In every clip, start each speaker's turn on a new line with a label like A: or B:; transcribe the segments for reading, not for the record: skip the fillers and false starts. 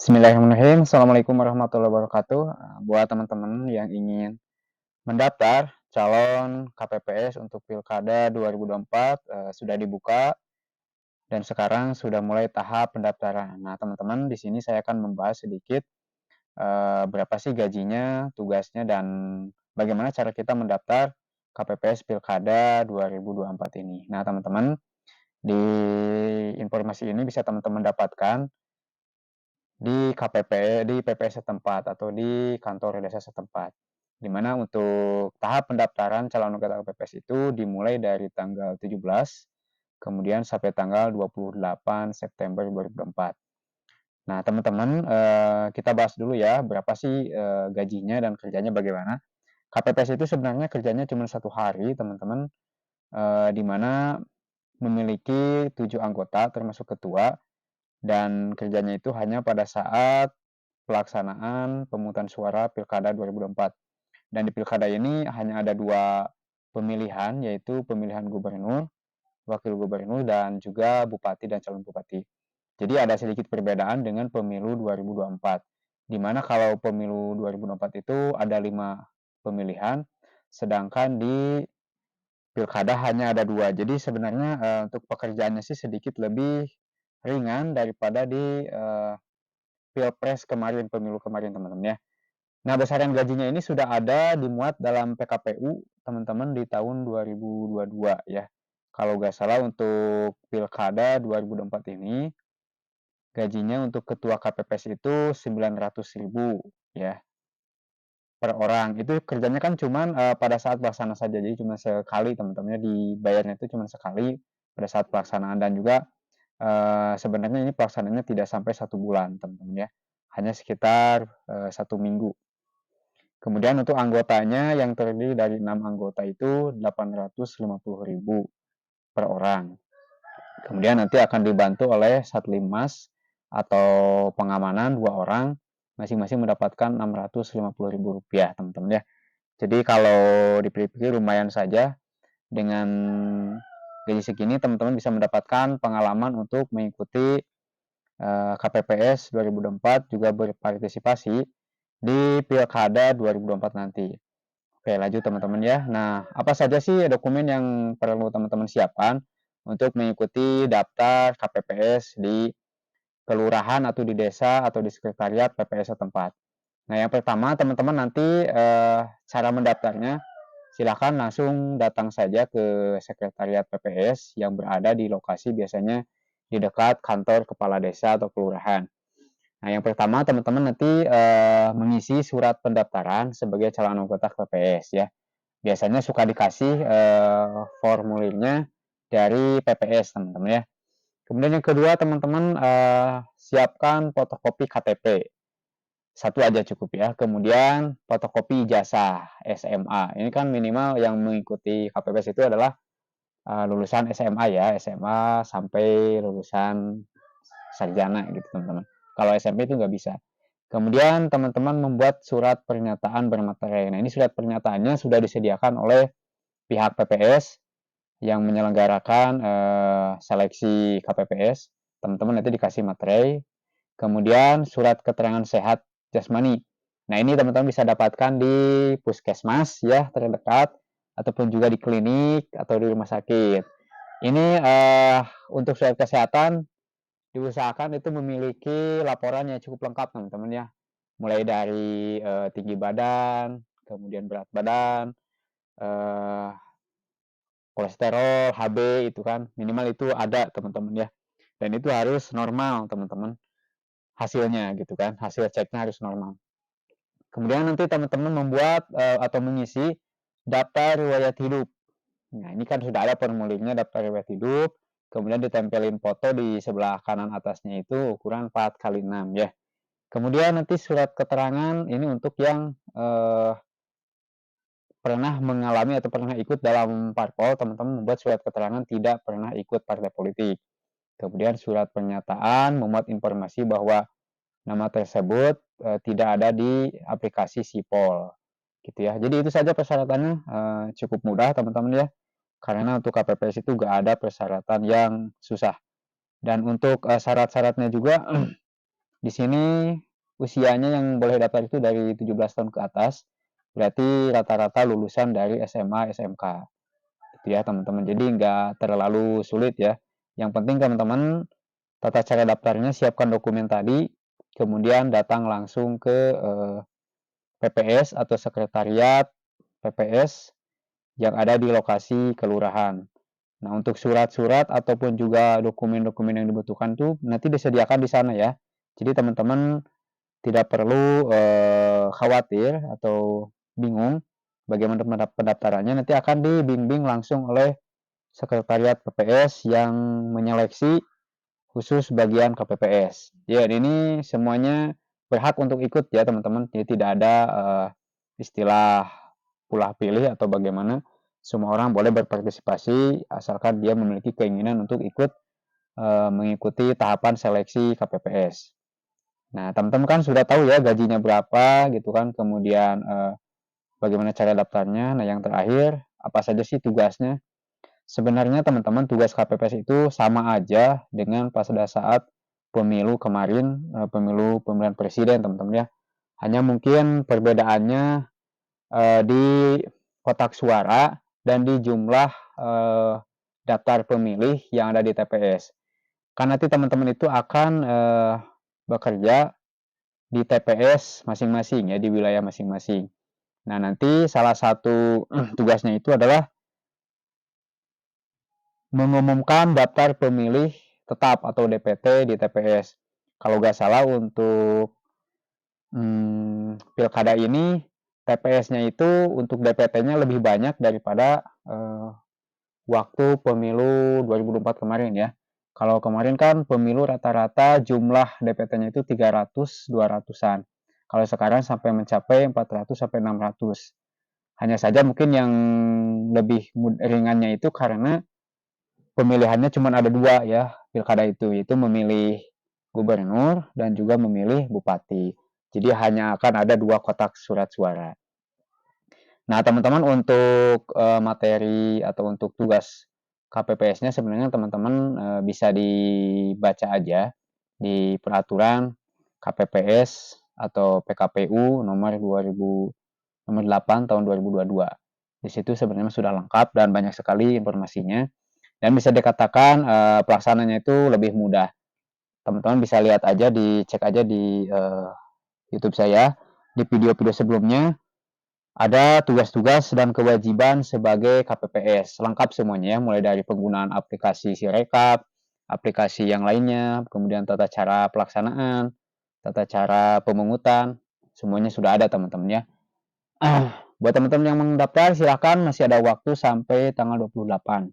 A: Bismillahirrahmanirrahim. Assalamualaikum warahmatullahi wabarakatuh. Buat teman-teman yang ingin mendaftar calon KPPS untuk Pilkada 2024, sudah dibuka dan sekarang sudah mulai tahap pendaftaran. Nah, teman-teman, di sini saya akan membahas sedikit, berapa sih gajinya, tugasnya, dan bagaimana cara kita mendaftar KPPS Pilkada 2024 ini. Nah, teman-teman, di informasi ini bisa teman-teman dapatkan di PPS setempat atau di kantor desa setempat. Di mana untuk tahap pendaftaran calon anggota KPPS itu dimulai dari tanggal 17, kemudian sampai tanggal 28 September 2024. Nah, teman-teman, kita bahas dulu ya, berapa sih, gajinya dan kerjanya bagaimana. KPPS itu sebenarnya kerjanya cuma 1 hari, teman-teman, di mana memiliki 7 anggota termasuk ketua, dan kerjanya itu hanya pada saat pelaksanaan pemungutan suara Pilkada 2024. Dan di Pilkada ini hanya ada 2 pemilihan, yaitu pemilihan gubernur, wakil gubernur, dan juga bupati dan calon bupati. Jadi ada sedikit perbedaan dengan pemilu 2024, di mana kalau pemilu 2024 itu ada 5 pemilihan, sedangkan di Pilkada hanya ada 2. Jadi sebenarnya, untuk pekerjaannya sih sedikit lebih ringan daripada di, Pilpres kemarin, pemilu kemarin, teman-teman ya. Nah, besaran gajinya ini sudah ada dimuat dalam PKPU, teman-teman, di tahun 2022 ya. Kalau nggak salah untuk Pilkada 2024 ini, gajinya untuk ketua KPPS itu 900.000 ya, per orang. Itu kerjanya kan cuman, pada saat pelaksanaan saja, jadi cuma sekali, teman-teman ya, dibayarnya itu cuma sekali pada saat pelaksanaan, dan juga, sebenarnya ini pelaksanaannya tidak sampai 1 bulan, teman-teman ya, hanya sekitar, 1 minggu. Kemudian untuk anggotanya yang terdiri dari 6 anggota itu 850.000 per orang. Kemudian nanti akan dibantu oleh Satlimas atau pengamanan 2 orang, masing-masing mendapatkan Rp650.000, teman-teman ya. Jadi kalau dipikir-pikir lumayan saja, dengan gaji segini teman-teman bisa mendapatkan pengalaman untuk mengikuti, KPPS 2024, juga berpartisipasi di Pilkada 2024 nanti. Oke, lanjut teman-teman ya. Nah, apa saja sih dokumen yang perlu teman-teman siapkan untuk mengikuti daftar KPPS di kelurahan atau di desa atau di sekretariat PPS setempat. Nah, yang pertama teman-teman nanti, cara mendaftarnya silakan langsung datang saja ke sekretariat PPS yang berada di lokasi biasanya di dekat kantor kepala desa atau kelurahan. Nah, yang pertama teman-teman nanti, mengisi surat pendaftaran sebagai calon anggota KPPS ya. Biasanya suka dikasih, formulirnya dari PPS, teman-teman ya. Kemudian yang kedua teman-teman, siapkan fotokopi KTP, 1 aja cukup ya. Kemudian fotokopi ijazah SMA, ini kan minimal yang mengikuti KPPS itu adalah, lulusan SMA ya, SMA sampai lulusan sarjana gitu, teman-teman. Kalau SMP itu nggak bisa. Kemudian teman-teman membuat surat pernyataan bermaterai. Nah, ini surat pernyataannya sudah disediakan oleh pihak PPS yang menyelenggarakan, seleksi KPPS. Teman-teman nanti dikasih materai, kemudian surat keterangan sehat jasmani. Nah, ini teman-teman bisa dapatkan di puskesmas ya terdekat, ataupun juga di klinik atau di rumah sakit. Ini, untuk surat kesehatan diusahakan itu memiliki laporan yang cukup lengkap, teman-teman ya. Mulai dari, tinggi badan, kemudian berat badan, eee, kolesterol, HB itu kan, minimal itu ada, teman-teman ya. Dan itu harus normal, teman-teman, hasilnya gitu kan, hasil ceknya harus normal. Kemudian nanti teman-teman membuat, atau mengisi daftar riwayat hidup. Nah, ini kan sudah ada formulirnya daftar riwayat hidup, kemudian ditempelin foto di sebelah kanan atasnya itu ukuran 4 kali 6 ya. Kemudian nanti surat keterangan ini untuk yang, pernah mengalami atau pernah ikut dalam parpol, teman-teman membuat surat keterangan tidak pernah ikut partai politik. Kemudian surat pernyataan memuat informasi bahwa nama tersebut, tidak ada di aplikasi Sipol, gitu ya. Jadi itu saja persyaratannya, cukup mudah, teman-teman ya, karena untuk KPPS itu nggak ada persyaratan yang susah. Dan untuk, syarat-syaratnya juga Di sini usianya yang boleh daftar itu dari 17 tahun ke atas, berarti rata-rata lulusan dari SMA, SMK, gitu ya teman-teman. Jadi nggak terlalu sulit ya. Yang penting teman-teman tata cara daftarnya siapkan dokumen tadi, kemudian datang langsung ke PPS atau sekretariat PPS yang ada di lokasi kelurahan. Nah, untuk surat-surat ataupun juga dokumen-dokumen yang dibutuhkan tuh nanti disediakan di sana ya. Jadi teman-teman tidak perlu khawatir atau bingung bagaimana pendaftarannya, nanti akan dibimbing langsung oleh sekretariat PPS yang menyeleksi khusus bagian KPPS. Ya, ini semuanya berhak untuk ikut ya teman-teman. Jadi tidak ada istilah pulah pilih atau bagaimana. Semua orang boleh berpartisipasi asalkan dia memiliki keinginan untuk ikut mengikuti tahapan seleksi KPPS. Nah, teman-teman kan sudah tahu ya gajinya berapa gitu kan, kemudian bagaimana cara daftarnya. Nah, yang terakhir, apa saja sih tugasnya? Sebenarnya teman-teman tugas KPPS itu sama aja dengan pada saat pemilu kemarin, pemilu pemilihan presiden teman-teman ya. Hanya mungkin perbedaannya di kotak suara dan di jumlah daftar pemilih yang ada di TPS. Kan nanti teman-teman itu akan bekerja di TPS masing-masing ya, di wilayah masing-masing. Nah, nanti salah satu tugasnya itu adalah mengumumkan daftar pemilih tetap atau DPT di TPS. Kalau nggak salah untuk pilkada ini TPS-nya itu untuk DPT-nya lebih banyak daripada waktu pemilu 2024 kemarin ya. Kalau kemarin kan pemilu rata-rata jumlah DPT-nya itu 300 200-an. Kalau sekarang sampai mencapai 400 sampai 600. Hanya saja mungkin yang lebih ringannya itu karena pemilihannya cuma ada dua ya pilkada itu, yaitu memilih gubernur dan juga memilih bupati. Jadi hanya akan ada dua kotak surat suara. Nah, teman-teman untuk materi atau untuk tugas KPPS-nya sebenarnya teman-teman bisa dibaca aja di peraturan KPPS atau PKPU nomor 8 tahun 2022. Di situ sebenarnya sudah lengkap dan banyak sekali informasinya dan bisa dikatakan pelaksananya itu lebih mudah. Teman-teman bisa lihat aja, dicek aja di YouTube saya, di video-video sebelumnya ada tugas-tugas dan kewajiban sebagai KPPS, lengkap semuanya ya, mulai dari penggunaan aplikasi Sirekap, aplikasi yang lainnya, kemudian tata cara pelaksanaan, tata cara pemungutan, semuanya sudah ada teman-teman ya. Buat teman-teman yang mendaftar silakan, masih ada waktu sampai tanggal 28.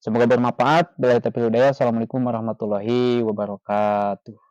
A: Semoga bermanfaat. Bila terpilih, assalamualaikum warahmatullahi wabarakatuh.